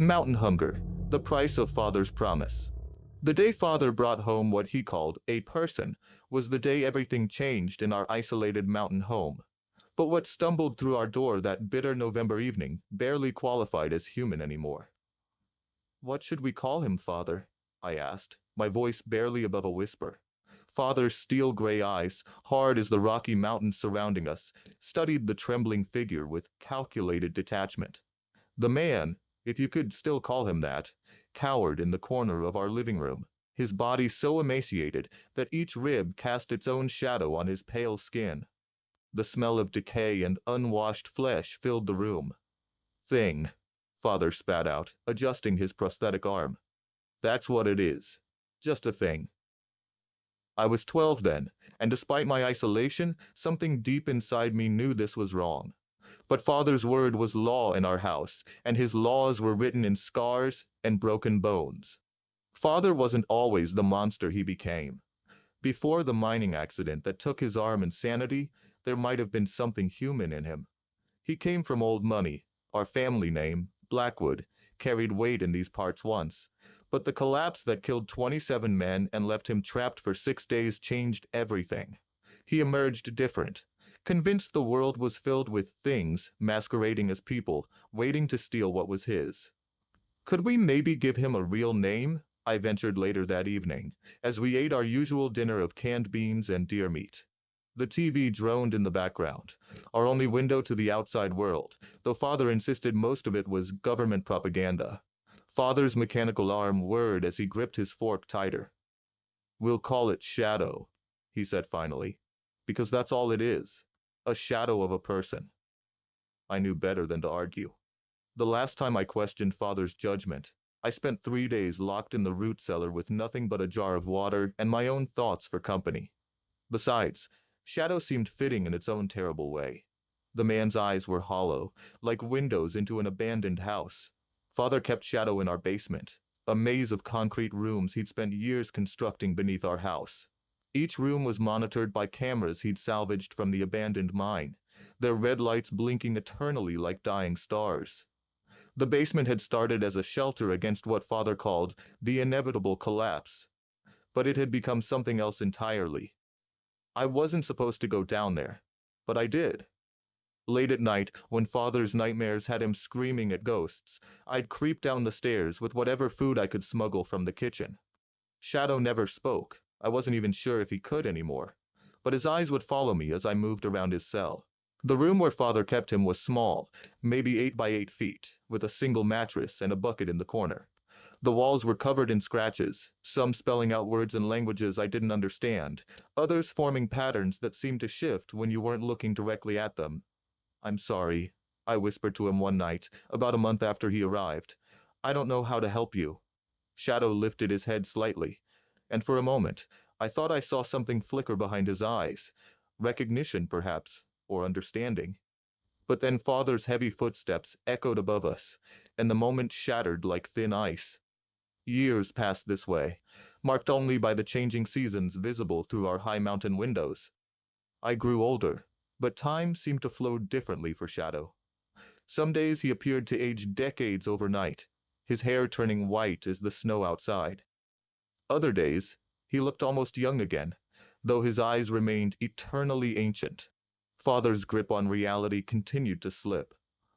Mountain hunger, the price of Father's promise. The day Father brought home what he called a person was the day everything changed in our isolated mountain home. But what stumbled through our door that bitter November evening barely qualified as human anymore. "What should we call him, Father?" I asked, my voice barely above a whisper. Father's steel gray eyes, hard as the rocky mountains surrounding us, studied the trembling figure with calculated detachment. The man, if you could still call him that, cowered in the corner of our living room, his body so emaciated that each rib cast its own shadow on his pale skin. The smell of decay and unwashed flesh filled the room. "Thing," Father spat out, adjusting his prosthetic arm. "That's what it is. Just a thing." I was 12 then, and despite my isolation, something deep inside me knew this was wrong. But Father's word was law in our house, and his laws were written in scars and broken bones. Father wasn't always the monster he became. Before the mining accident that took his arm and sanity, there might have been something human in him. He came from old money. Our family name, Blackwood, carried weight in these parts once. But the collapse that killed 27 men and left him trapped for 6 days changed everything. He emerged different, convinced the world was filled with things masquerading as people, waiting to steal what was his. "Could we maybe give him a real name?" I ventured later that evening, as we ate our usual dinner of canned beans and deer meat. The TV droned in the background, our only window to the outside world, though Father insisted most of it was government propaganda. Father's mechanical arm whirred as he gripped his fork tighter. "We'll call it Shadow," he said finally, "because that's all it is, a shadow of a person." I knew better than to argue. The last time I questioned Father's judgment, I spent 3 days locked in the root cellar with nothing but a jar of water and my own thoughts for company. Besides, Shadow seemed fitting in its own terrible way. The man's eyes were hollow, like windows into an abandoned house. Father kept Shadow in our basement, a maze of concrete rooms he'd spent years constructing beneath our house. Each room was monitored by cameras he'd salvaged from the abandoned mine, their red lights blinking eternally like dying stars. The basement had started as a shelter against what Father called the inevitable collapse, but it had become something else entirely. I wasn't supposed to go down there, but I did. Late at night, when Father's nightmares had him screaming at ghosts, I'd creep down the stairs with whatever food I could smuggle from the kitchen. Shadow never spoke. I wasn't even sure if he could anymore, but his eyes would follow me as I moved around his cell. The room where Father kept him was small, maybe 8 by 8 feet, with a single mattress and a bucket in the corner. The walls were covered in scratches, some spelling out words and languages I didn't understand, others forming patterns that seemed to shift when you weren't looking directly at them. "I'm sorry," I whispered to him one night, about a month after he arrived. "I don't know how to help you." Shadow lifted his head slightly, and for a moment, I thought I saw something flicker behind his eyes. Recognition, perhaps, or understanding. But then Father's heavy footsteps echoed above us, and the moment shattered like thin ice. Years passed this way, marked only by the changing seasons visible through our high mountain windows. I grew older, but time seemed to flow differently for Shadow. Some days he appeared to age decades overnight, his hair turning white as the snow outside. Other days, he looked almost young again, though his eyes remained eternally ancient. Father's grip on reality continued to slip.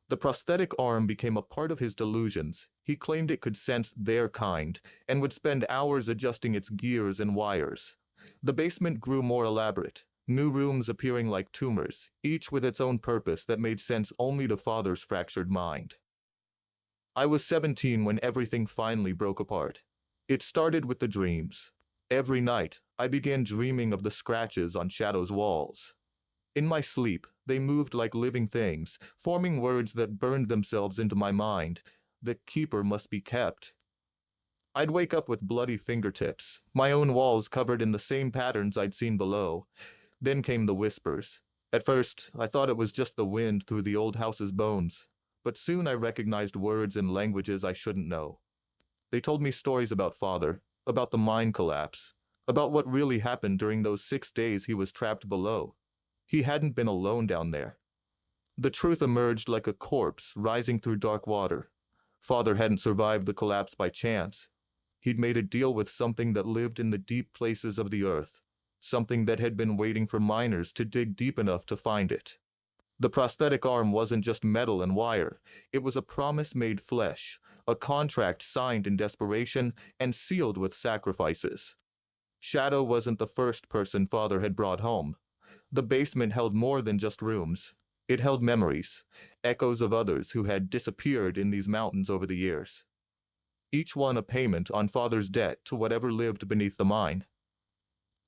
The prosthetic arm became a part of his delusions. He claimed it could sense their kind, and would spend hours adjusting its gears and wires. The basement grew more elaborate, new rooms appearing like tumors, each with its own purpose that made sense only to Father's fractured mind. I was 17 when everything finally broke apart. It started with the dreams. Every night, I began dreaming of the scratches on Shadow's walls. In my sleep, they moved like living things, forming words that burned themselves into my mind. "The keeper must be kept." I'd wake up with bloody fingertips, my own walls covered in the same patterns I'd seen below. Then came the whispers. At first, I thought it was just the wind through the old house's bones, but soon I recognized words and languages I shouldn't know. They told me stories about Father, about the mine collapse, about what really happened during those 6 days he was trapped below. He hadn't been alone down there. The truth emerged like a corpse rising through dark water. Father hadn't survived the collapse by chance. He'd made a deal with something that lived in the deep places of the earth, something that had been waiting for miners to dig deep enough to find it. The prosthetic arm wasn't just metal and wire, it was a promise made flesh, a contract signed in desperation and sealed with sacrifices. Shadow wasn't the first person Father had brought home. The basement held more than just rooms. It held memories, echoes of others who had disappeared in these mountains over the years. Each one a payment on Father's debt to whatever lived beneath the mine.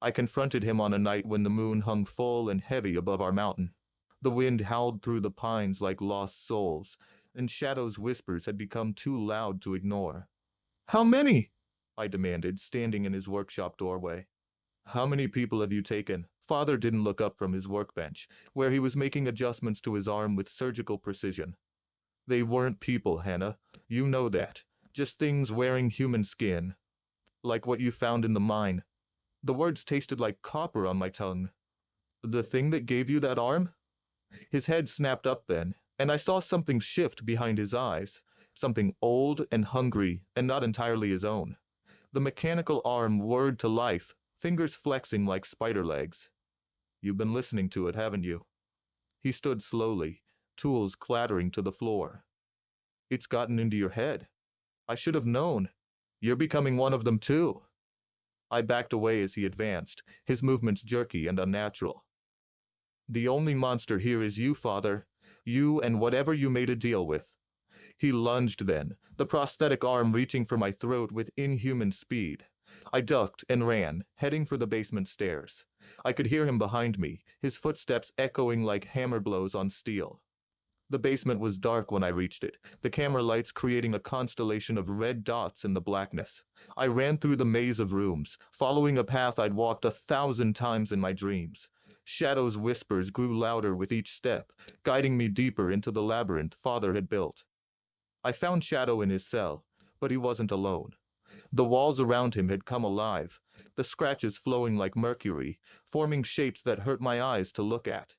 I confronted him on a night when the moon hung full and heavy above our mountain. The wind howled through the pines like lost souls, and Shadow's whispers had become too loud to ignore. "How many?" I demanded, standing in his workshop doorway. "How many people have you taken?" Father didn't look up from his workbench, where he was making adjustments to his arm with surgical precision. "They weren't people, Hannah. You know that. Just things wearing human skin. Like what you found in the mine." The words tasted like copper on my tongue. "The thing that gave you that arm?" His head snapped up then, and I saw something shift behind his eyes. Something old and hungry, and not entirely his own. The mechanical arm whirred to life, fingers flexing like spider legs. "You've been listening to it, haven't you?" He stood slowly, tools clattering to the floor. "It's gotten into your head. I should have known. You're becoming one of them too." I backed away as he advanced, his movements jerky and unnatural. "The only monster here is you, Father. You and whatever you made a deal with." He lunged then, the prosthetic arm reaching for my throat with inhuman speed. I ducked and ran, heading for the basement stairs. I could hear him behind me, his footsteps echoing like hammer blows on steel. The basement was dark when I reached it, the camera lights creating a constellation of red dots in the blackness. I ran through the maze of rooms, following a path I'd walked 1,000 times in my dreams. Shadow's whispers grew louder with each step, guiding me deeper into the labyrinth Father had built. I found Shadow in his cell, but he wasn't alone. The walls around him had come alive, the scratches flowing like mercury, forming shapes that hurt my eyes to look at.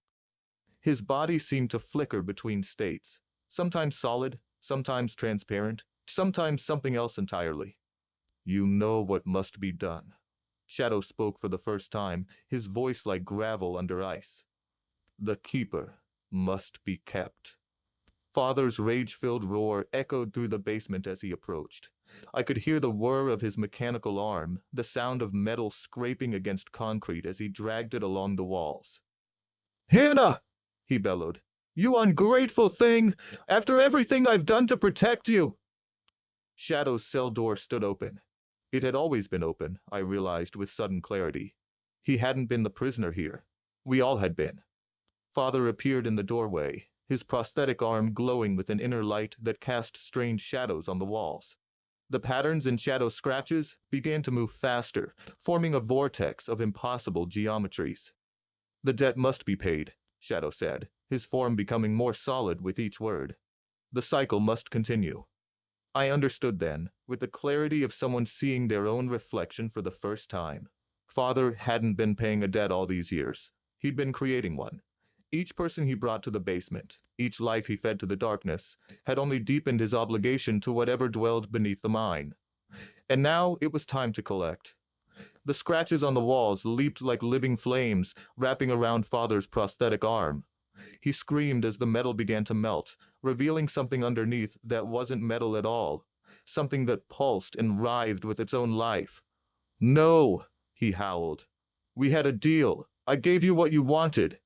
His body seemed to flicker between states, sometimes solid, sometimes transparent, sometimes something else entirely. "You know what must be done." Shadow spoke for the first time, his voice like gravel under ice. "The Keeper must be kept." Father's rage-filled roar echoed through the basement as he approached. I could hear the whir of his mechanical arm, the sound of metal scraping against concrete as he dragged it along the walls. "Hannah!" he bellowed. "You ungrateful thing! After everything I've done to protect you!" Shadow's cell door stood open. It had always been open, I realized with sudden clarity. He hadn't been the prisoner here. We all had been. Father appeared in the doorway, his prosthetic arm glowing with an inner light that cast strange shadows on the walls. The patterns in Shadow's scratches began to move faster, forming a vortex of impossible geometries. "The debt must be paid," Shadow said, his form becoming more solid with each word. "The cycle must continue." I understood then, with the clarity of someone seeing their own reflection for the first time. Father hadn't been paying a debt all these years. He'd been creating one. Each person he brought to the basement, each life he fed to the darkness, had only deepened his obligation to whatever dwelled beneath the mine. And now it was time to collect. The scratches on the walls leaped like living flames, wrapping around Father's prosthetic arm. He screamed as the metal began to melt, revealing something underneath that wasn't metal at all, something that pulsed and writhed with its own life. "No," he howled. "We had a deal. I gave you what you wanted."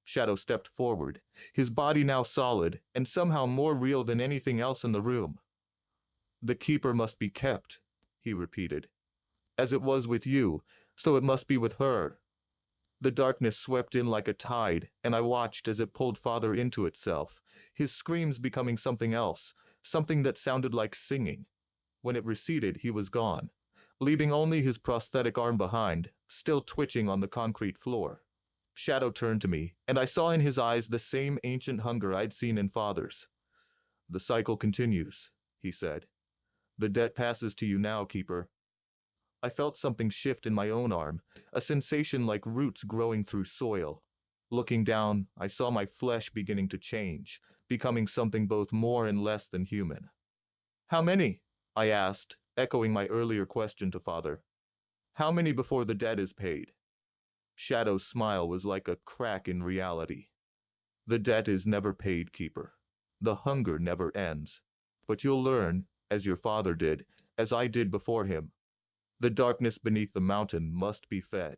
Shadow stepped forward, his body now solid and somehow more real than anything else in the room. "The Keeper must be kept," he repeated. "As it was with you, so it must be with her." The darkness swept in like a tide, and I watched as it pulled Father into itself, his screams becoming something else, something that sounded like singing. When it receded, he was gone, leaving only his prosthetic arm behind, still twitching on the concrete floor. Shadow turned to me, and I saw in his eyes the same ancient hunger I'd seen in Father's. "The cycle continues," he said. "The debt passes to you now, Keeper." I felt something shift in my own arm, a sensation like roots growing through soil. Looking down, I saw my flesh beginning to change, becoming something both more and less than human. How many? I asked, echoing my earlier question to father. How many before the debt is paid? Shadow's smile was like a crack in reality. The debt is never paid, Keeper. The hunger never ends. But you'll learn, as your father did, as I did before him. The darkness beneath the mountain must be fed.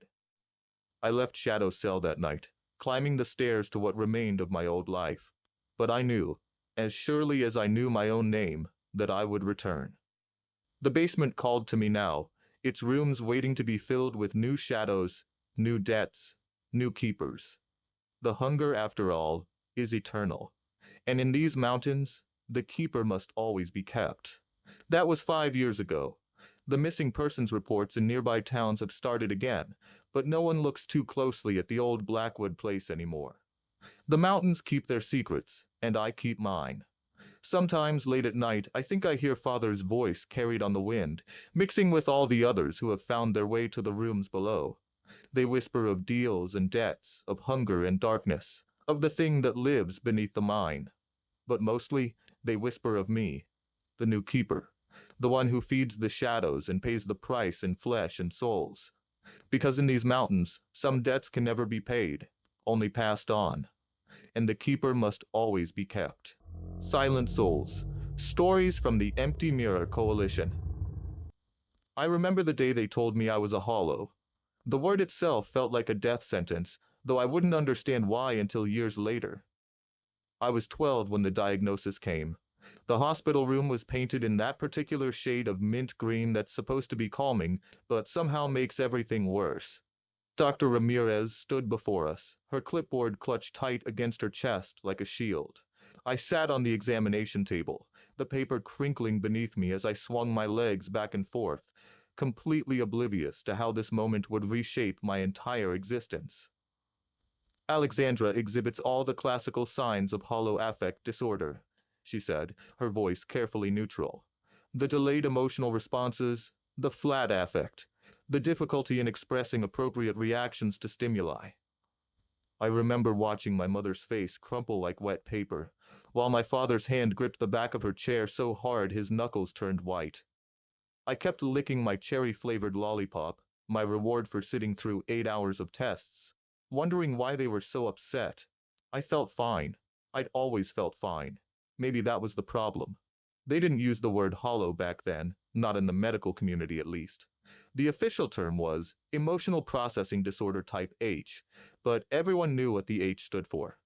I left Shadow's cell that night, climbing the stairs to what remained of my old life. But I knew, as surely as I knew my own name, that I would return. The basement called to me now, its rooms waiting to be filled with new shadows, new debts, new keepers. The hunger, after all, is eternal. And in these mountains, the keeper must always be kept. That was 5 years ago. The missing persons reports in nearby towns have started again, but no one looks too closely at the old Blackwood place anymore. The mountains keep their secrets, and I keep mine. Sometimes late at night, I think I hear Father's voice carried on the wind, mixing with all the others who have found their way to the rooms below. They whisper of deals and debts, of hunger and darkness, of the thing that lives beneath the mine. But mostly, they whisper of me, the new keeper, the one who feeds the shadows and pays the price in flesh and souls. Because in these mountains, some debts can never be paid, only passed on. And the keeper must always be kept. Silent Souls. Stories from the Empty Mirror Coalition. I remember the day they told me I was a hollow. The word itself felt like a death sentence, though I wouldn't understand why until years later. I was 12 when the diagnosis came. The hospital room was painted in that particular shade of mint green that's supposed to be calming, but somehow makes everything worse. Dr. Ramirez stood before us, her clipboard clutched tight against her chest like a shield. I sat on the examination table, the paper crinkling beneath me as I swung my legs back and forth, completely oblivious to how this moment would reshape my entire existence. Alexandra exhibits all the classical signs of hollow affect disorder, she said, her voice carefully neutral. The delayed emotional responses, the flat affect, the difficulty in expressing appropriate reactions to stimuli. I remember watching my mother's face crumple like wet paper, while my father's hand gripped the back of her chair so hard his knuckles turned white. I kept licking my cherry-flavored lollipop, my reward for sitting through 8 hours of tests, wondering why they were so upset. I felt fine. I'd always felt fine. Maybe that was the problem. They didn't use the word hollow back then, not in the medical community at least. The official term was emotional processing disorder type H, but everyone knew what the H stood for.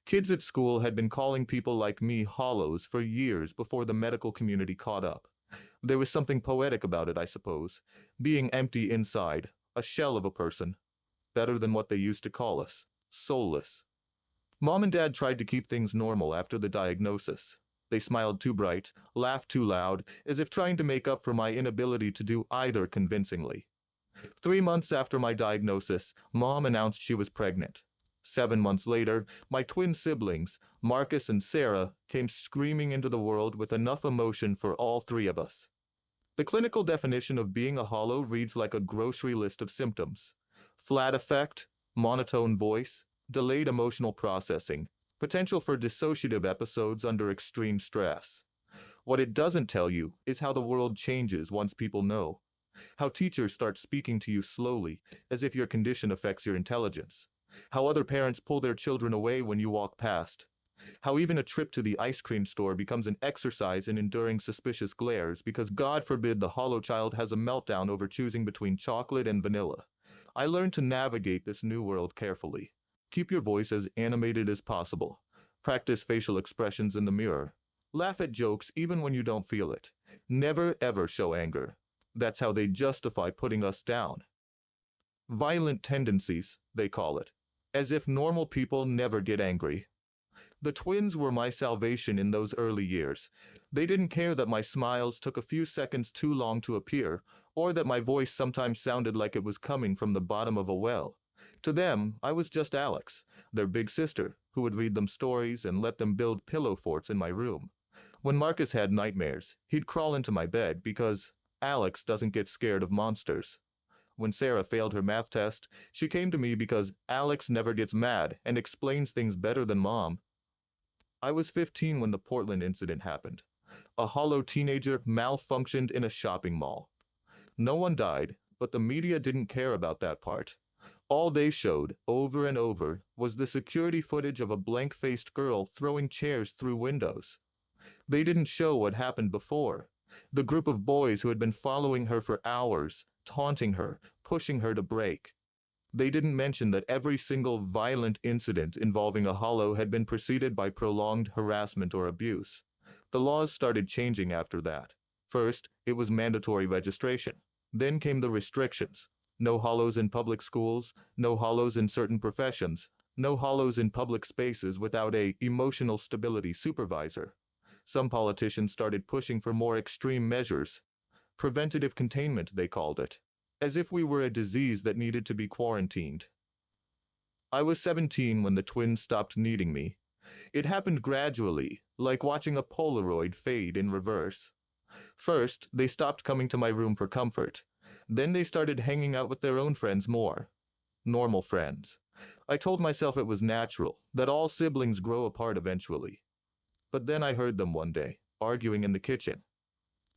Kids at school had been calling people like me hollows for years before the medical community caught up. There was something poetic about it, I suppose. Being empty inside, a shell of a person. Better than what they used to call us, soulless. Mom and Dad tried to keep things normal after the diagnosis. They smiled too bright, laughed too loud, as if trying to make up for my inability to do either convincingly. 3 months after my diagnosis, Mom announced she was pregnant. 7 months later, my twin siblings, Marcus and Sarah, came screaming into the world with enough emotion for all 3 of us. The clinical definition of being a hollow reads like a grocery list of symptoms. Flat affect, monotone voice, delayed emotional processing, potential for dissociative episodes under extreme stress. What it doesn't tell you is how the world changes once people know. How teachers start speaking to you slowly, as if your condition affects your intelligence. How other parents pull their children away when you walk past. How even a trip to the ice cream store becomes an exercise in enduring suspicious glares because God forbid the hollow child has a meltdown over choosing between chocolate and vanilla. I learned to navigate this new world carefully. Keep your voice as animated as possible. Practice facial expressions in the mirror. Laugh at jokes even when you don't feel it. Never ever show anger. That's how they justify putting us down. Violent tendencies, they call it. As if normal people never get angry. The twins were my salvation in those early years. They didn't care that my smiles took a few seconds too long to appear, or that my voice sometimes sounded like it was coming from the bottom of a well. To them, I was just Alex, their big sister, who would read them stories and let them build pillow forts in my room. When Marcus had nightmares, he'd crawl into my bed because Alex doesn't get scared of monsters. When Sarah failed her math test, she came to me because Alex never gets mad and explains things better than Mom. I was 15 when the Portland incident happened. A hollow teenager malfunctioned in a shopping mall. No one died, but the media didn't care about that part. All they showed, over and over, was the security footage of a blank-faced girl throwing chairs through windows. They didn't show what happened before. The group of boys who had been following her for hours, taunting her, pushing her to break. They didn't mention that every single violent incident involving a hollow had been preceded by prolonged harassment or abuse. The laws started changing after that. First, it was mandatory registration. Then came the restrictions. No hollows in public schools, no hollows in certain professions, no hollows in public spaces without a emotional stability supervisor. Some politicians started pushing for more extreme measures. Preventative containment, they called it. As if we were a disease that needed to be quarantined. I was 17 when the twins stopped needing me. It happened gradually, like watching a Polaroid fade in reverse. First, they stopped coming to my room for comfort. Then they started hanging out with their own friends more. Normal friends. I told myself it was natural, that all siblings grow apart eventually. But then I heard them one day, arguing in the kitchen.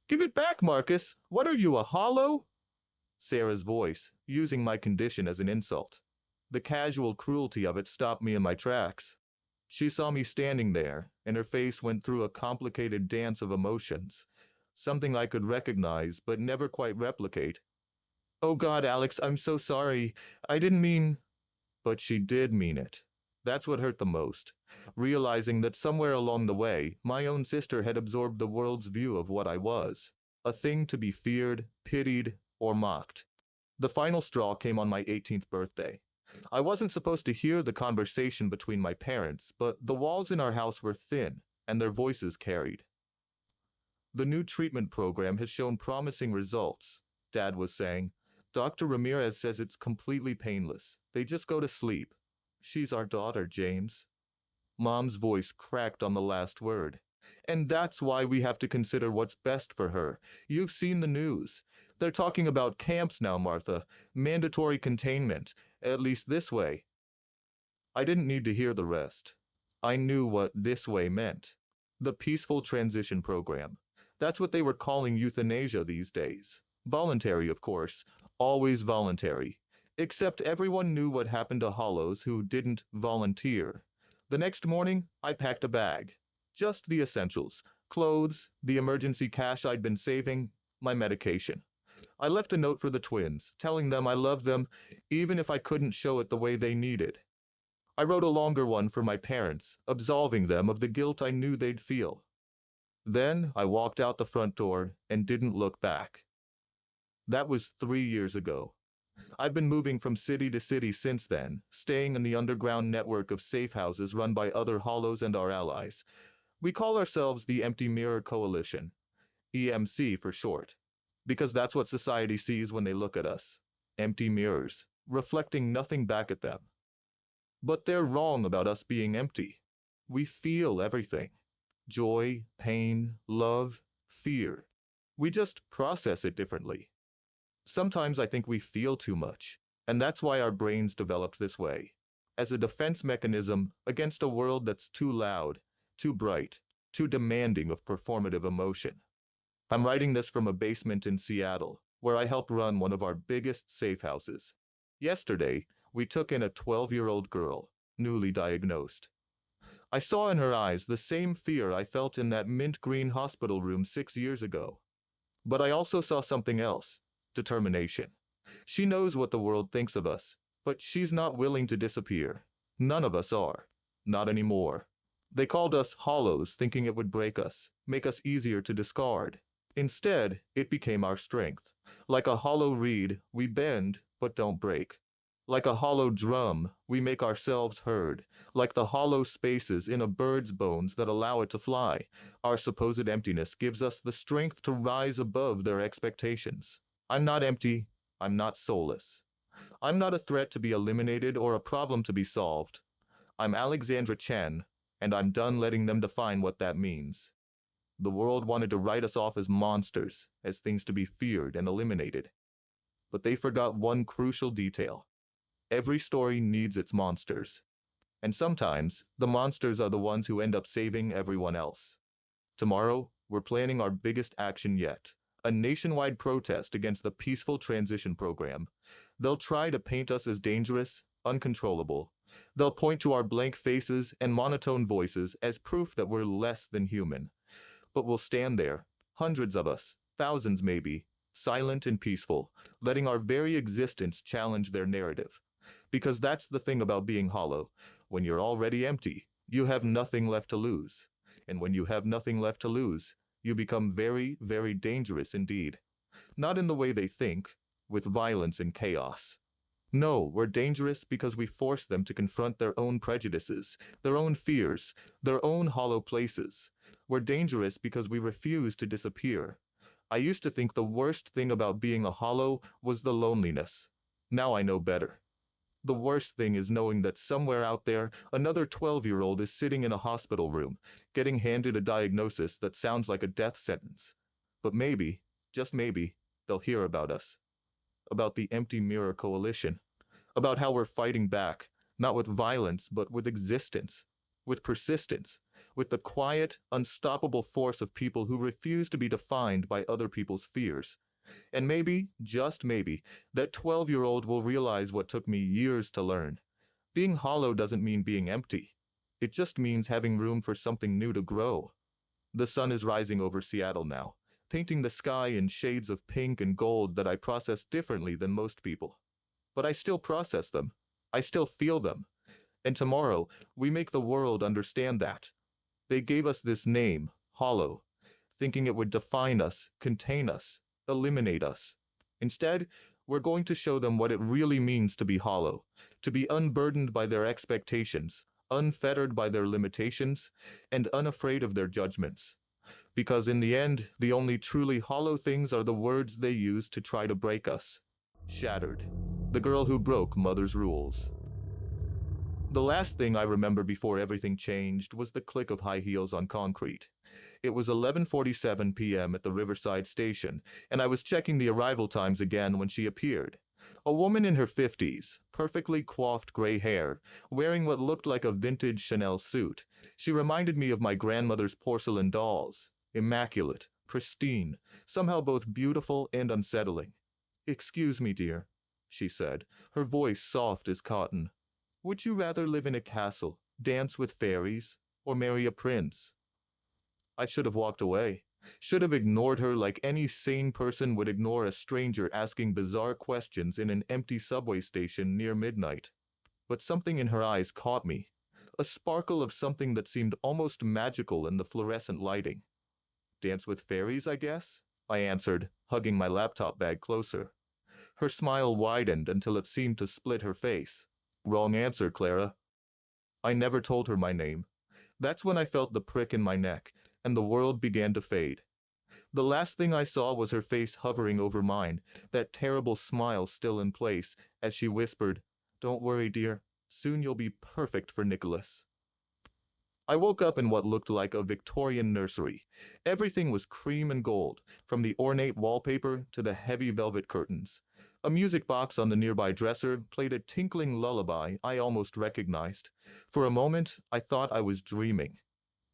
"Give it back, Marcus! What are you, a hollow?" Sarah's voice, using my condition as an insult. The casual cruelty of it stopped me in my tracks. She saw me standing there, and her face went through a complicated dance of emotions. Something I could recognize, but never quite replicate. "Oh God, Alex, I'm so sorry. I didn't mean..." But she did mean it. That's what hurt the most. Realizing that somewhere along the way, my own sister had absorbed the world's view of what I was. A thing to be feared, pitied, or mocked. The final straw came on my 18th birthday. I wasn't supposed to hear the conversation between my parents, but the walls in our house were thin, and their voices carried. "The new treatment program has shown promising results," Dad was saying. "Dr. Ramirez says it's completely painless. They just go to sleep. She's our daughter, James." Mom's voice cracked on the last word. "And that's why we have to consider what's best for her. You've seen the news. They're talking about camps now, Martha. Mandatory containment, at least this way." I didn't need to hear the rest. I knew what this way meant. The peaceful transition program. That's what they were calling euthanasia these days. Voluntary, of course. Always voluntary. Except everyone knew what happened to hollows who didn't volunteer. The next morning, I packed a bag. Just the essentials. Clothes, the emergency cash I'd been saving, my medication. I left a note for the twins, telling them I loved them, even if I couldn't show it the way they needed. I wrote a longer one for my parents, absolving them of the guilt I knew they'd feel. Then I walked out the front door and didn't look back. That was 3 years ago. I've been moving from city to city since then, staying in the underground network of safe houses run by other hollows and our allies. We call ourselves the Empty Mirror Coalition, EMC for short, because that's what society sees when they look at us. Empty mirrors, reflecting nothing back at them. But they're wrong about us being empty. We feel everything. Joy, pain, love, fear. We just process it differently. Sometimes I think we feel too much, and that's why our brains developed this way, as a defense mechanism against a world that's too loud, too bright, too demanding of performative emotion. I'm writing this from a basement in Seattle, where I help run one of our biggest safe houses. Yesterday, we took in a 12-year-old girl, newly diagnosed. I saw in her eyes the same fear I felt in that mint green hospital room 6 years ago. But I also saw something else. Determination. She knows what the world thinks of us, but she's not willing to disappear. None of us are. Not anymore. They called us hollows, thinking it would break us, make us easier to discard. Instead, it became our strength. Like a hollow reed, we bend, but don't break. Like a hollow drum, we make ourselves heard. Like the hollow spaces in a bird's bones that allow it to fly, our supposed emptiness gives us the strength to rise above their expectations. I'm not empty. I'm not soulless. I'm not a threat to be eliminated or a problem to be solved. I'm Alexandra Chen, and I'm done letting them define what that means. The world wanted to write us off as monsters, as things to be feared and eliminated. But they forgot one crucial detail. Every story needs its monsters. And sometimes, the monsters are the ones who end up saving everyone else. Tomorrow, we're planning our biggest action yet. A nationwide protest against the peaceful transition program. They'll try to paint us as dangerous, uncontrollable. They'll point to our blank faces and monotone voices as proof that we're less than human. But we'll stand there, hundreds of us, thousands maybe, silent and peaceful, letting our very existence challenge their narrative. Because that's the thing about being hollow. When you're already empty, you have nothing left to lose. And when you have nothing left to lose, you become very, very dangerous indeed. Not in the way they think, with violence and chaos. No, we're dangerous because we force them to confront their own prejudices, their own fears, their own hollow places. We're dangerous because we refuse to disappear. I used to think the worst thing about being a hollow was the loneliness. Now I know better. The worst thing is knowing that somewhere out there, another 12-year-old is sitting in a hospital room, getting handed a diagnosis that sounds like a death sentence. But maybe, just maybe, they'll hear about us. About the Empty Mirror Coalition. About how we're fighting back, not with violence, but with existence. With persistence. With the quiet, unstoppable force of people who refuse to be defined by other people's fears. And maybe, just maybe, that 12-year-old will realize what took me years to learn. Being hollow doesn't mean being empty. It just means having room for something new to grow. The sun is rising over Seattle now, painting the sky in shades of pink and gold that I process differently than most people. But I still process them. I still feel them. And tomorrow, we make the world understand that. They gave us this name, hollow, thinking it would define us, contain us, eliminate us. Instead, we're going to show them what it really means to be hollow, to be unburdened by their expectations, unfettered by their limitations, and unafraid of their judgments. Because in the end, the only truly hollow things are the words they use to try to break us. Shattered. The girl who broke mother's rules. The last thing I remember before everything changed was the click of high heels on concrete. It was 11:47 p.m. at the Riverside station, and I was checking the arrival times again when she appeared. A woman in her 50s, perfectly coiffed gray hair, wearing what looked like a vintage Chanel suit. She reminded me of my grandmother's porcelain dolls, immaculate, pristine, somehow both beautiful and unsettling. "Excuse me, dear," she said, her voice soft as cotton. "Would you rather live in a castle, dance with fairies, or marry a prince?" I should have walked away, should have ignored her like any sane person would ignore a stranger asking bizarre questions in an empty subway station near midnight. But something in her eyes caught me, a sparkle of something that seemed almost magical in the fluorescent lighting. "Dance with fairies, I guess?" I answered, hugging my laptop bag closer. Her smile widened until it seemed to split her face. "Wrong answer, Clara." I never told her my name. That's when I felt the prick in my neck, and the world began to fade. The last thing I saw was her face hovering over mine, that terrible smile still in place, as she whispered, "Don't worry, dear. Soon you'll be perfect for Nicholas." I woke up in what looked like a Victorian nursery. Everything was cream and gold, from the ornate wallpaper to the heavy velvet curtains. A music box on the nearby dresser played a tinkling lullaby I almost recognized. For a moment, I thought I was dreaming.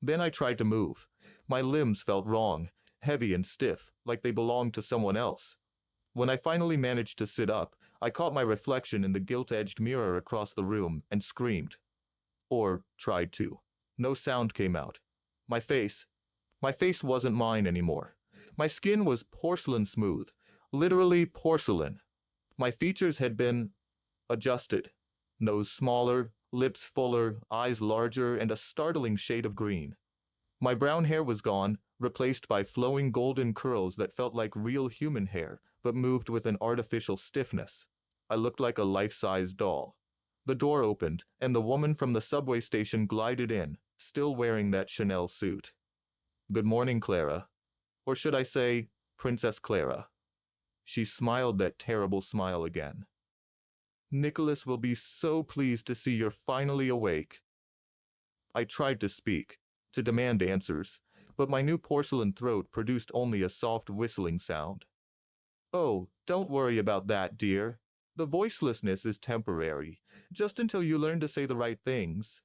Then I tried to move. My limbs felt wrong, heavy and stiff, like they belonged to someone else. When I finally managed to sit up, I caught my reflection in the gilt-edged mirror across the room and screamed. Or tried to. No sound came out. My face wasn't mine anymore. My skin was porcelain smooth, literally porcelain. My features had been adjusted. Nose smaller, lips fuller, eyes larger, and a startling shade of green. My brown hair was gone, replaced by flowing golden curls that felt like real human hair, but moved with an artificial stiffness. I looked like a life-size doll. The door opened, and the woman from the subway station glided in, still wearing that Chanel suit. "Good morning, Clara." Or should I say, Princess Clara. She smiled that terrible smile again. "Nicholas will be so pleased to see you're finally awake." I tried to speak, to demand answers, but my new porcelain throat produced only a soft whistling sound. "Oh, don't worry about that, dear. The voicelessness is temporary, just until you learn to say the right things."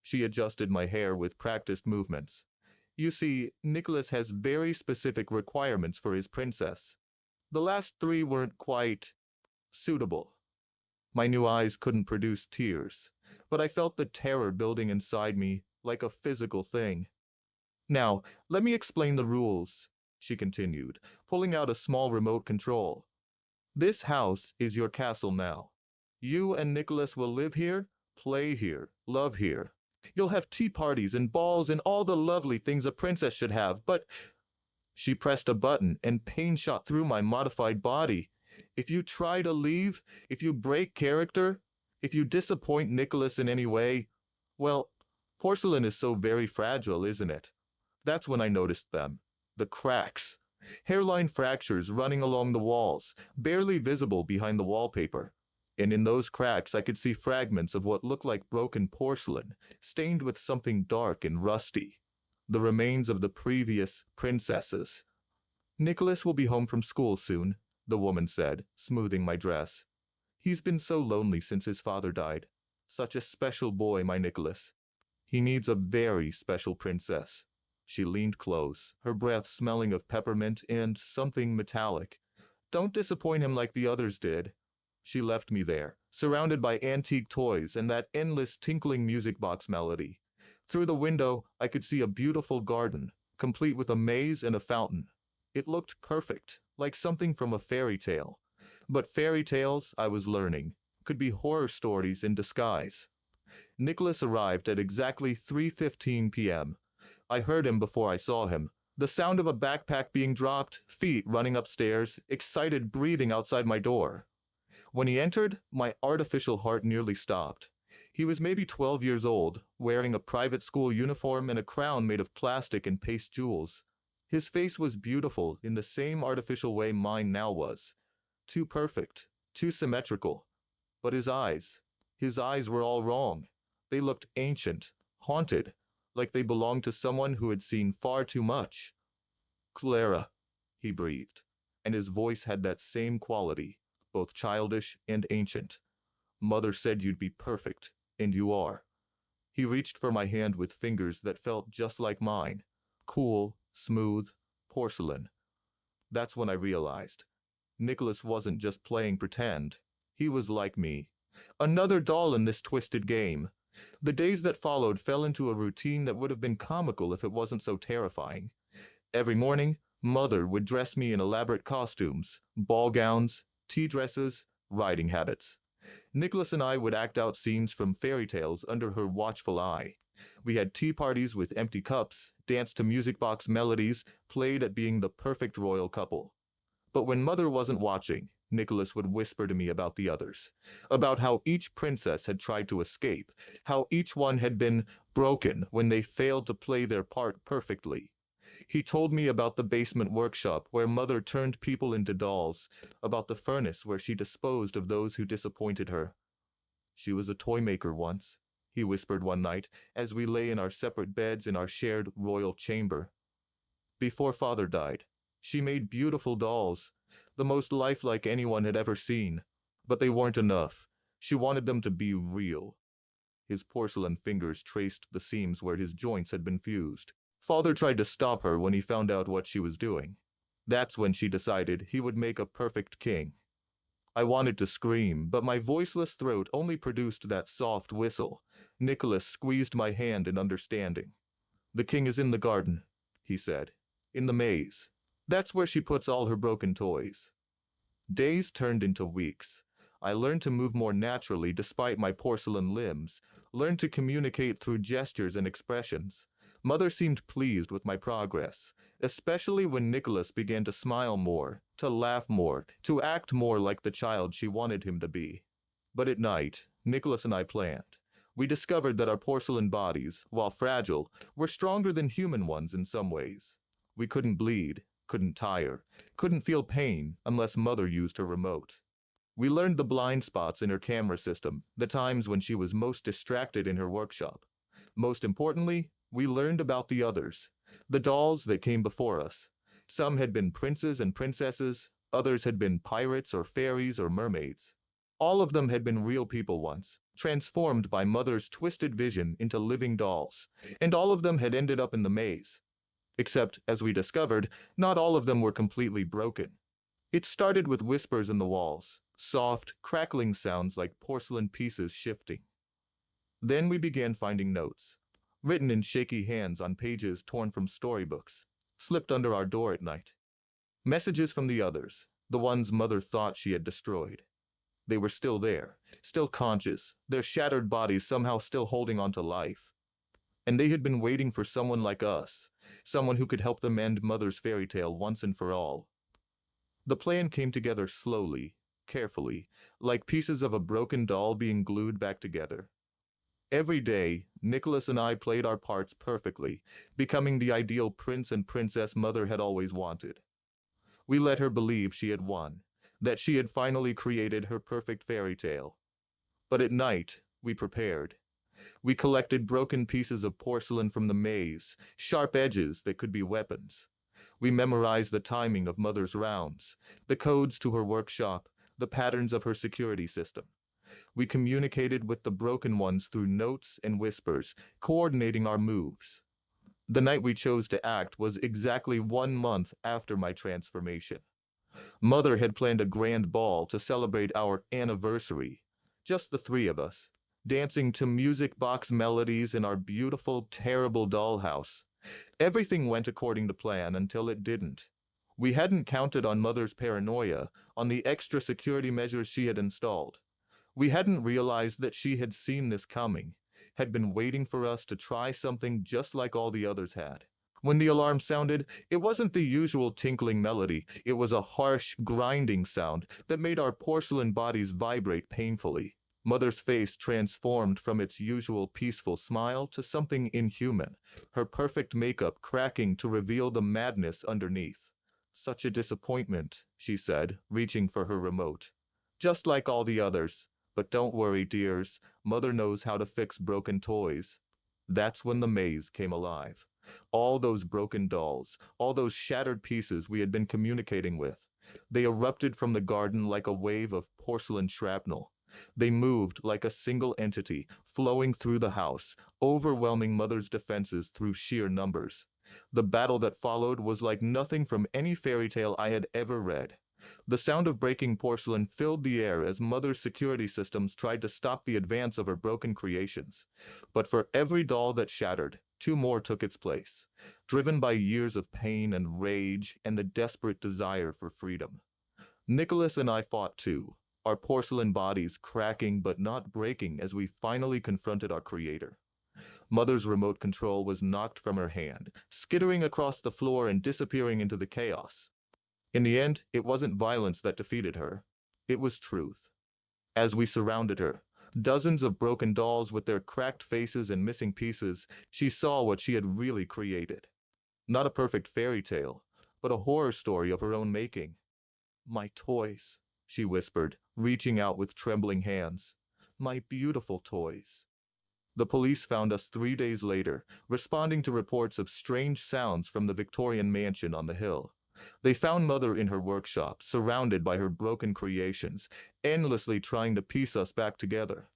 She adjusted my hair with practiced movements. You see, Nicholas has very specific requirements for his princess. The last three weren't quite suitable. My new eyes couldn't produce tears, but I felt the terror building inside me like a physical thing. Now, let me explain the rules, she continued, pulling out a small remote control. This house is your castle now. You and Nicholas will live here, play here, love here. You'll have tea parties and balls and all the lovely things a princess should have, but she pressed a button and pain shot through my modified body. If you try to leave, if you break character, if you disappoint Nicholas in any way, well, porcelain is so very fragile, isn't it? That's when I noticed them. The cracks. Hairline fractures running along the walls, barely visible behind the wallpaper. And in those cracks I could see fragments of what looked like broken porcelain, stained with something dark and rusty. The remains of the previous princesses. Nicholas will be home from school soon, the woman said, smoothing my dress. He's been so lonely since his father died. Such a special boy, my Nicholas. He needs a very special princess. She leaned close, her breath smelling of peppermint and something metallic. Don't disappoint him like the others did. She left me there, surrounded by antique toys and that endless tinkling music box melody. Through the window, I could see a beautiful garden, complete with a maze and a fountain. It looked perfect, like something from a fairy tale. But fairy tales, I was learning, could be horror stories in disguise. Nicholas arrived at exactly 3:15 p.m. I heard him before I saw him. The sound of a backpack being dropped, feet running upstairs, excited breathing outside my door. When he entered, my artificial heart nearly stopped. He was maybe 12 years old, wearing a private school uniform and a crown made of plastic and paste jewels. His face was beautiful in the same artificial way mine now was. Too perfect, too symmetrical. But his eyes were all wrong. They looked ancient, haunted, like they belonged to someone who had seen far too much. Clara, he breathed, and his voice had that same quality, both childish and ancient. Mother said you'd be perfect, and you are. He reached for my hand with fingers that felt just like mine, cool, smooth, porcelain. That's when I realized. Nicholas wasn't just playing pretend. He was like me. Another doll in this twisted game. The days that followed fell into a routine that would have been comical if it wasn't so terrifying. Every morning, Mother would dress me in elaborate costumes, ball gowns, tea dresses, riding habits. Nicholas and I would act out scenes from fairy tales under her watchful eye. We had tea parties with empty cups, danced to music box melodies, played at being the perfect royal couple. But when Mother wasn't watching, Nicholas would whisper to me about the others, about how each princess had tried to escape, how each one had been broken when they failed to play their part perfectly. He told me about the basement workshop where Mother turned people into dolls, about the furnace where she disposed of those who disappointed her. She was a toy maker once, he whispered one night as we lay in our separate beds in our shared royal chamber. Before Father died, she made beautiful dolls, the most lifelike anyone had ever seen. But they weren't enough. She wanted them to be real. His porcelain fingers traced the seams where his joints had been fused. Father tried to stop her when he found out what she was doing. That's when she decided he would make a perfect king. I wanted to scream, but my voiceless throat only produced that soft whistle. Nicholas squeezed my hand in understanding. The king is in the garden, he said. In the maze. That's where she puts all her broken toys. Days turned into weeks. I learned to move more naturally despite my porcelain limbs, learned to communicate through gestures and expressions. Mother seemed pleased with my progress, especially when Nicholas began to smile more, to laugh more, to act more like the child she wanted him to be. But at night, Nicholas and I planned. We discovered that our porcelain bodies, while fragile, were stronger than human ones in some ways. We couldn't bleed, couldn't tire, couldn't feel pain unless Mother used her remote. We learned the blind spots in her camera system, the times when she was most distracted in her workshop. Most importantly, we learned about the others, the dolls that came before us. Some had been princes and princesses, others had been pirates or fairies or mermaids. All of them had been real people once, transformed by Mother's twisted vision into living dolls, and all of them had ended up in the maze. Except, as we discovered, not all of them were completely broken. It started with whispers in the walls, soft, crackling sounds like porcelain pieces shifting. Then we began finding notes, written in shaky hands on pages torn from storybooks, slipped under our door at night. Messages from the others, the ones Mother thought she had destroyed. They were still there, still conscious, their shattered bodies somehow still holding on to life. And they had been waiting for someone like us, someone who could help them end Mother's fairy tale once and for all. The plan came together slowly, carefully, like pieces of a broken doll being glued back together. Every day, Nicholas and I played our parts perfectly, becoming the ideal prince and princess Mother had always wanted. We let her believe she had won, that she had finally created her perfect fairy tale. But at night, we prepared. We collected broken pieces of porcelain from the maze, sharp edges that could be weapons. We memorized the timing of Mother's rounds, the codes to her workshop, the patterns of her security system. We communicated with the broken ones through notes and whispers, coordinating our moves. The night we chose to act was exactly 1 month after my transformation. Mother had planned a grand ball to celebrate our anniversary, just the three of us, dancing to music box melodies in our beautiful, terrible dollhouse. Everything went according to plan until it didn't. We hadn't counted on Mother's paranoia, on the extra security measures she had installed. We hadn't realized that she had seen this coming, had been waiting for us to try something just like all the others had. When the alarm sounded, it wasn't the usual tinkling melody. It was a harsh, grinding sound that made our porcelain bodies vibrate painfully. Mother's face transformed from its usual peaceful smile to something inhuman, her perfect makeup cracking to reveal the madness underneath. "Such a disappointment," she said, reaching for her remote. "Just like all the others. But don't worry, dears, Mother knows how to fix broken toys." That's when the maze came alive. All those broken dolls, all those shattered pieces we had been communicating with. They erupted from the garden like a wave of porcelain shrapnel. They moved like a single entity, flowing through the house, overwhelming Mother's defenses through sheer numbers. The battle that followed was like nothing from any fairy tale I had ever read. The sound of breaking porcelain filled the air as Mother's security systems tried to stop the advance of her broken creations. But for every doll that shattered, 2 more took its place, driven by years of pain and rage and the desperate desire for freedom. Nicholas and I fought too, our porcelain bodies cracking but not breaking as we finally confronted our creator. Mother's remote control was knocked from her hand, skittering across the floor and disappearing into the chaos. In the end, it wasn't violence that defeated her. It was truth. As we surrounded her, dozens of broken dolls with their cracked faces and missing pieces, she saw what she had really created. Not a perfect fairy tale, but a horror story of her own making. "My toys," she whispered, reaching out with trembling hands. "My beautiful toys." The police found us 3 days later, responding to reports of strange sounds from the Victorian mansion on the hill. They found Mother in her workshop, surrounded by her broken creations, endlessly trying to piece us back together.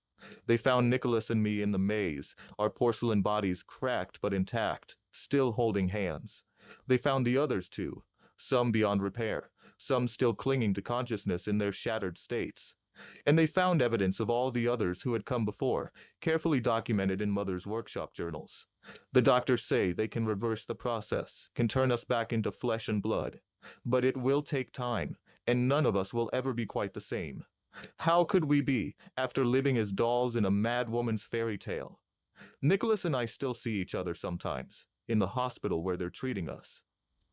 They found Nicholas and me in the maze, our porcelain bodies cracked but intact, still holding hands. They found the others too, some beyond repair, some still clinging to consciousness in their shattered states. And they found evidence of all the others who had come before, carefully documented in Mother's workshop journals. The doctors say they can reverse the process, can turn us back into flesh and blood. But it will take time, and none of us will ever be quite the same. How could we be, after living as dolls in a mad woman's fairy tale? Nicholas and I still see each other sometimes, in the hospital where they're treating us.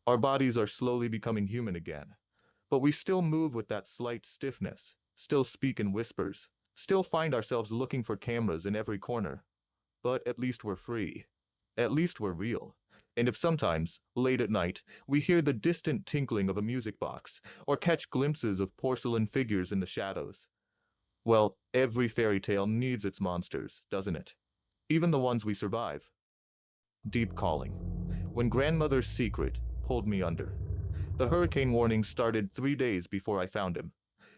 Our bodies are slowly becoming human again. But we still move with that slight stiffness, still speak in whispers, still find ourselves looking for cameras in every corner. But at least we're free. At least we're real. And if sometimes, late at night, we hear the distant tinkling of a music box, or catch glimpses of porcelain figures in the shadows, well, every fairy tale needs its monsters, doesn't it? Even the ones we survive. Deep calling. When Grandmother's secret pulled me under. The hurricane warning started 3 days before I found him.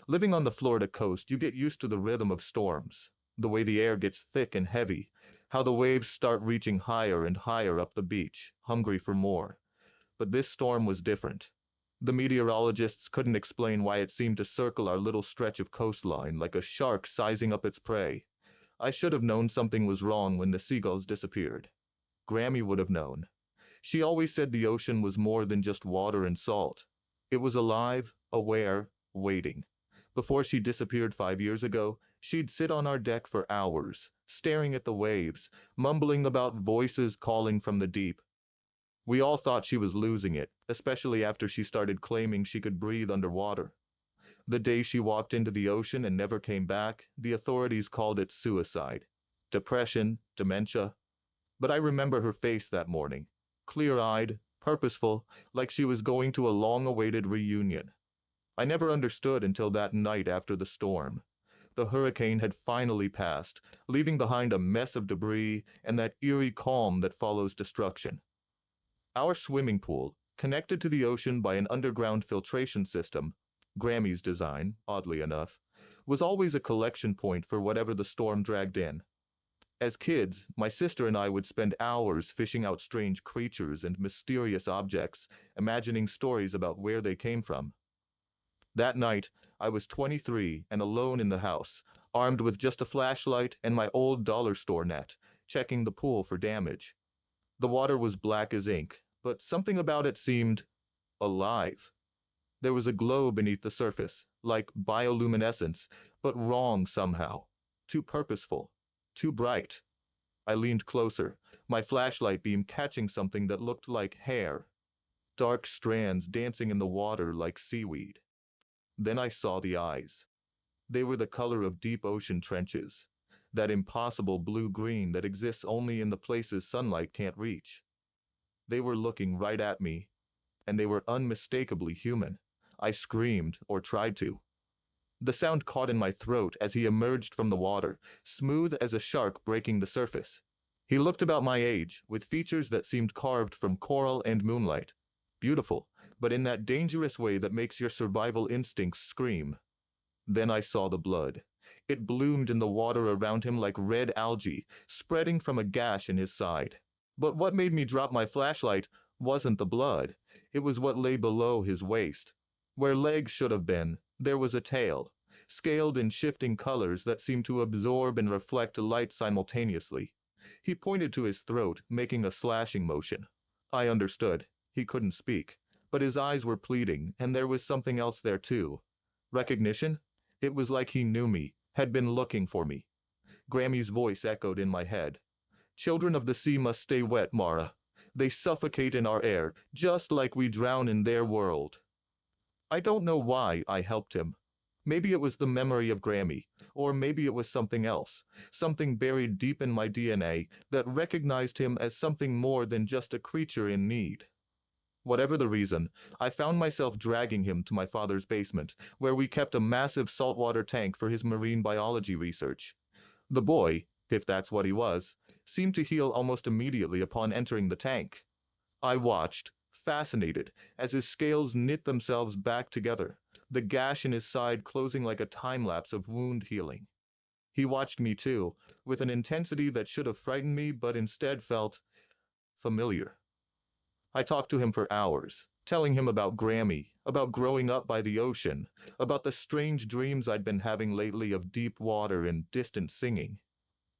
Living on the Florida coast, you get used to the rhythm of storms, the way the air gets thick and heavy, how the waves start reaching higher and higher up the beach, hungry for more. But this storm was different. The meteorologists couldn't explain why it seemed to circle our little stretch of coastline like a shark sizing up its prey. I should have known something was wrong when the seagulls disappeared. Grammy would have known. She always said the ocean was more than just water and salt. It was alive, aware, waiting. Before she disappeared 5 years ago, she'd sit on our deck for hours, staring at the waves, mumbling about voices calling from the deep. We all thought she was losing it, especially after she started claiming she could breathe underwater. The day she walked into the ocean and never came back, the authorities called it suicide. Depression, dementia. But I remember her face that morning, clear-eyed, purposeful, like she was going to a long-awaited reunion. I never understood until that night after the storm. The hurricane had finally passed, leaving behind a mess of debris and that eerie calm that follows destruction. Our swimming pool, connected to the ocean by an underground filtration system, Grammy's design, oddly enough, was always a collection point for whatever the storm dragged in. As kids, my sister and I would spend hours fishing out strange creatures and mysterious objects, imagining stories about where they came from. That night, I was 23 and alone in the house, armed with just a flashlight and my old dollar store net, checking the pool for damage. The water was black as ink, but something about it seemed alive. There was a glow beneath the surface, like bioluminescence, but wrong somehow. Too purposeful. Too bright. I leaned closer, my flashlight beam catching something that looked like hair. Dark strands dancing in the water like seaweed. Then I saw the eyes. They were the color of deep ocean trenches, that impossible blue-green that exists only in the places sunlight can't reach. They were looking right at me, and they were unmistakably human. I screamed, or tried to. The sound caught in my throat as he emerged from the water, smooth as a shark breaking the surface. He looked about my age, with features that seemed carved from coral and moonlight. Beautiful, but in that dangerous way that makes your survival instincts scream. Then I saw the blood. It bloomed in the water around him like red algae, spreading from a gash in his side. But what made me drop my flashlight wasn't the blood. It was what lay below his waist. Where legs should have been, there was a tail, scaled in shifting colors that seemed to absorb and reflect light simultaneously. He pointed to his throat, making a slashing motion. I understood. He couldn't speak, but his eyes were pleading, and there was something else there too. Recognition? It was like he knew me, had been looking for me. Grammy's voice echoed in my head. Children of the sea must stay wet, Mara. They suffocate in our air, just like we drown in their world. I don't know why I helped him. Maybe it was the memory of Grammy, or maybe it was something else, something buried deep in my DNA that recognized him as something more than just a creature in need. Whatever the reason, I found myself dragging him to my father's basement, where we kept a massive saltwater tank for his marine biology research. The boy, if that's what he was, seemed to heal almost immediately upon entering the tank. I watched, fascinated, as his scales knit themselves back together, the gash in his side closing like a time-lapse of wound healing. He watched me too, with an intensity that should have frightened me but instead felt familiar. I talked to him for hours, telling him about Grammy, about growing up by the ocean, about the strange dreams I'd been having lately of deep water and distant singing.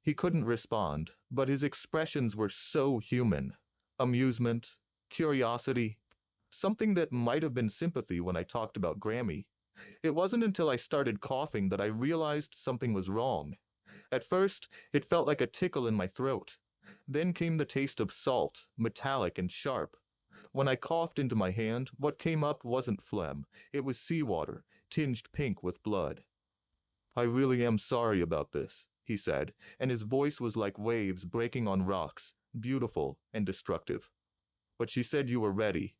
He couldn't respond, but his expressions were so human. Amusement, curiosity, something that might have been sympathy when I talked about Grammy. It wasn't until I started coughing that I realized something was wrong. At first, it felt like a tickle in my throat. Then came the taste of salt, metallic and sharp. When I coughed into my hand, what came up wasn't phlegm. It was seawater, tinged pink with blood. I really am sorry about this, he said, and his voice was like waves breaking on rocks, beautiful and destructive. But she said you were ready.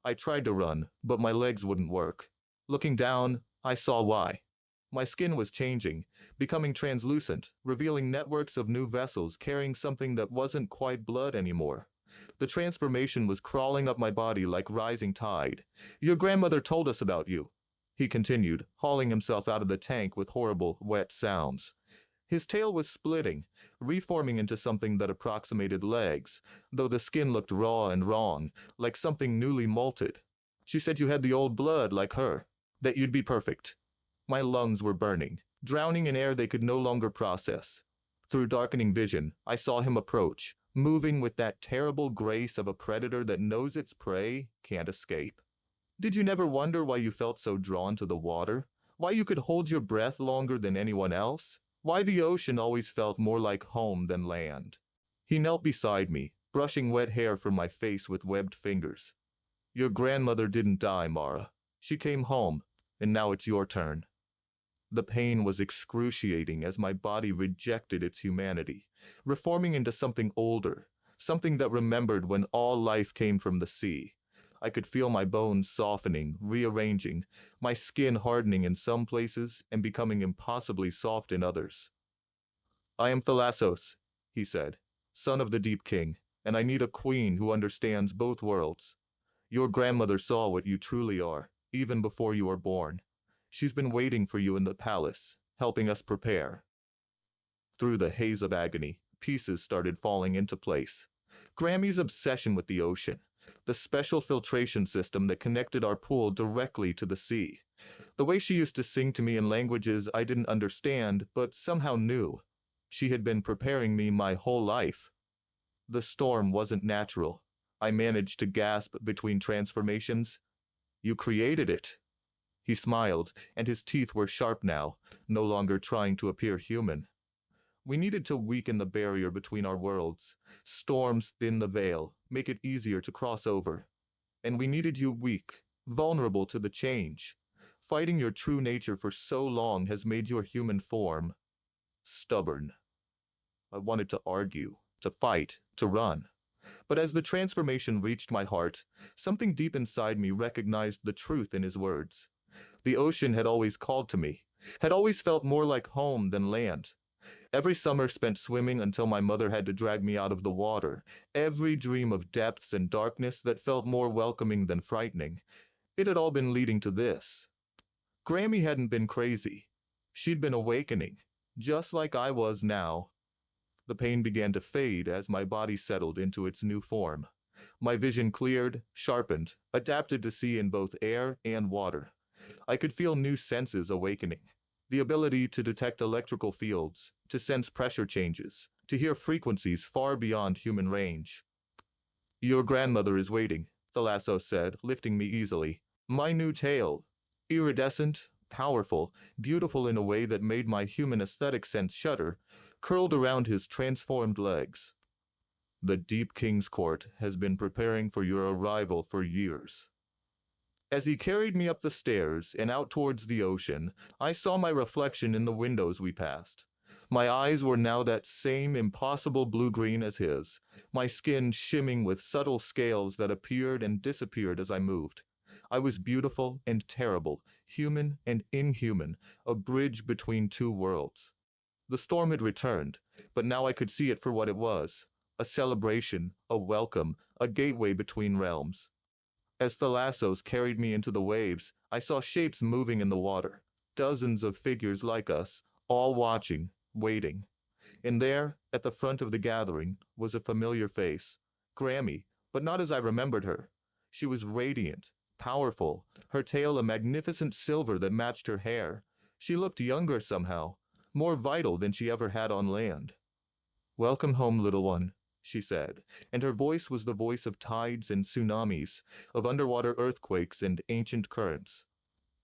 I tried to run, but my legs wouldn't work. Looking down, I saw why. My skin was changing, becoming translucent, revealing networks of new vessels carrying something that wasn't quite blood anymore. The transformation was crawling up my body like rising tide. Your grandmother told us about you, he continued, hauling himself out of the tank with horrible, wet sounds. His tail was splitting, reforming into something that approximated legs, though the skin looked raw and wrong, like something newly malted. She said you had the old blood like her, that you'd be perfect. My lungs were burning, drowning in air they could no longer process. Through darkening vision, I saw him approach, moving with that terrible grace of a predator that knows its prey can't escape. Did you never wonder why you felt so drawn to the water? Why you could hold your breath longer than anyone else? Why the ocean always felt more like home than land? He knelt beside me, brushing wet hair from my face with webbed fingers. Your grandmother didn't die, Mara. She came home, and now it's your turn. The pain was excruciating as my body rejected its humanity, reforming into something older, something that remembered when all life came from the sea. I could feel my bones softening, rearranging, my skin hardening in some places and becoming impossibly soft in others. I am Thalassos, he said, son of the Deep King, and I need a queen who understands both worlds. Your grandmother saw what you truly are, even before you were born. She's been waiting for you in the palace, helping us prepare. Through the haze of agony, pieces started falling into place. Grammy's obsession with the ocean, the special filtration system that connected our pool directly to the sea. The way she used to sing to me in languages I didn't understand, but somehow knew. She had been preparing me my whole life. The storm wasn't natural. I managed to gasp between transformations. You created it. He smiled, and his teeth were sharp now, no longer trying to appear human. We needed to weaken the barrier between our worlds. Storms thin the veil, make it easier to cross over. And we needed you weak, vulnerable to the change. Fighting your true nature for so long has made your human form stubborn. I wanted to argue, to fight, to run. But as the transformation reached my heart, something deep inside me recognized the truth in his words. The ocean had always called to me, had always felt more like home than land. Every summer spent swimming until my mother had to drag me out of the water, every dream of depths and darkness that felt more welcoming than frightening, it had all been leading to this. Grammy hadn't been crazy. She'd been awakening, just like I was now. The pain began to fade as my body settled into its new form. My vision cleared, sharpened, adapted to see in both air and water. I could feel new senses awakening. The ability to detect electrical fields, to sense pressure changes, to hear frequencies far beyond human range. Your grandmother is waiting, Thalassos said, lifting me easily. My new tail, iridescent, powerful, beautiful in a way that made my human aesthetic sense shudder, curled around his transformed legs. The Deep King's court has been preparing for your arrival for years. As he carried me up the stairs and out towards the ocean, I saw my reflection in the windows we passed. My eyes were now that same impossible blue-green as his, my skin shimming with subtle scales that appeared and disappeared as I moved. I was beautiful and terrible, human and inhuman, a bridge between two worlds. The storm had returned, but now I could see it for what it was, a celebration, a welcome, a gateway between realms. As Thalassos carried me into the waves, I saw shapes moving in the water, dozens of figures like us, all watching, waiting. And there, at the front of the gathering, was a familiar face, Grammy, but not as I remembered her. She was radiant, powerful, her tail a magnificent silver that matched her hair. She looked younger somehow, more vital than she ever had on land. Welcome home, little one, she said, and her voice was the voice of tides and tsunamis, of underwater earthquakes and ancient currents.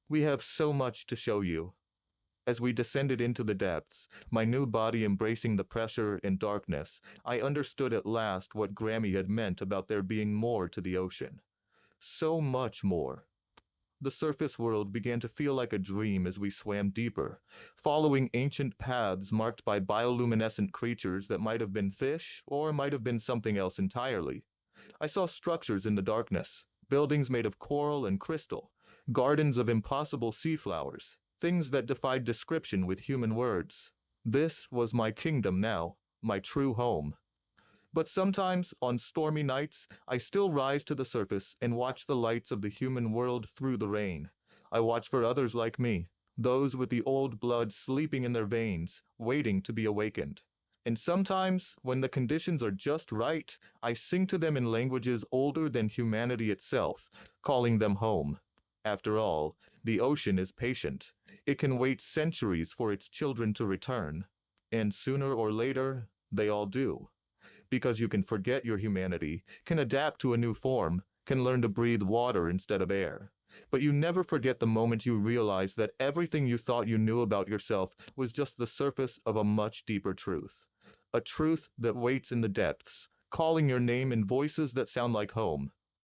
We have so much to show you. As we descended into the depths, my new body embracing the pressure and darkness, I understood at last what Grammy had meant about there being more to the ocean. So much more. The surface world began to feel like a dream as we swam deeper, following ancient paths marked by bioluminescent creatures that might have been fish or might have been something else entirely. I saw structures in the darkness, buildings made of coral and crystal, gardens of impossible sea flowers, things that defied description with human words. This was my kingdom now, my true home. But sometimes, on stormy nights, I still rise to the surface and watch the lights of the human world through the rain. I watch for others like me, those with the old blood sleeping in their veins, waiting to be awakened. And sometimes, when the conditions are just right, I sing to them in languages older than humanity itself, calling them home. After all, the ocean is patient. It can wait centuries for its children to return. And sooner or later, they all do. Because you can forget your humanity, can adapt to a new form, can learn to breathe water instead of air. But you never forget the moment you realize that everything you thought you knew about yourself was just the surface of a much deeper truth. A truth that waits in the depths, calling your name in voices that sound like home.